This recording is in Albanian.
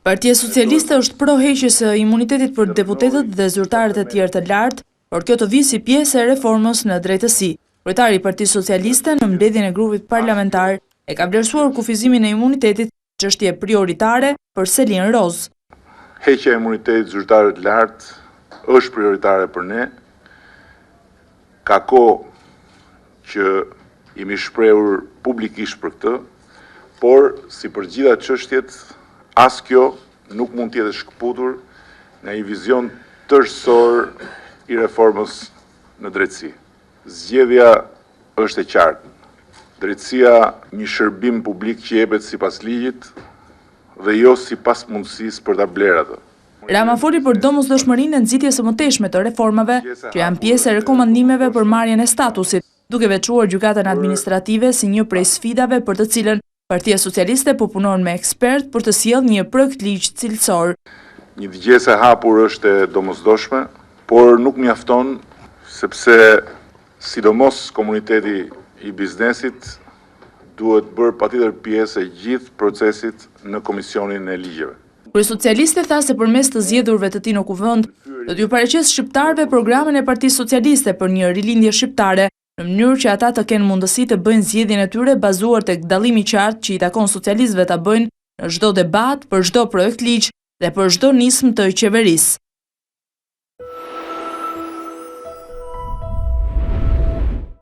Partia Socialiste është pro heqjes së imunitetit për deputetët dhe zyrtarët e tjerë të lartë, por kjo të vijë si pjesë e reformës në drejtësi. Kryetari i Partisë Socialiste në mbledhjen e grupit parlamentar e ka vlerësuar kufizimin e imunitetit çështje prioritare për Selin Roz. Heqja e imunitetit zyrtarëve të lartë është prioritare për ne. Ka kohë që jemi shprehur publikisht për këtë, por si për gjitha çështjet, as kjo nuk mund të jetë shkëputur nga një vizion tërësor i reformës në drejtësi. Zgjedhja është e qartë. Drejtësia një shërbim publik që jepet sipas ligjit dhe jo sipas mundësisë për ta blerë atë. Rama foli për domosdoshmërinë e nxitjes së mëtejshme të reformave që janë pjesë e rekomandimeve për marrjen e statusit, duke veçuar gjykatën administrative si një prej sfidave për të cilën Partia Socialiste po punon me ekspert për të sjellë një projekt ligj cilësor. Një dëgjesë e hapur është e domosdoshme, por nuk mjafton sepse sidomos komuniteti i biznesit duhet bërë patjetër pjesë e gjithë procesit në komisionin e ligjeve. Kryesocialiste tha se përmes të zgjedhurve të tij në kuvend, do t'ju paraqes shqiptarëve programin e Partisë Socialiste për një rilindje shqiptare, në mënyrë që ata të kenë mundësi të bëjnë zgjedhjen e tyre bazuar tek dallimi i qartë që i takon socialistëve ta bëjnë në çdo debat, për çdo projekt ligj dhe për çdo nismë të qeverisë.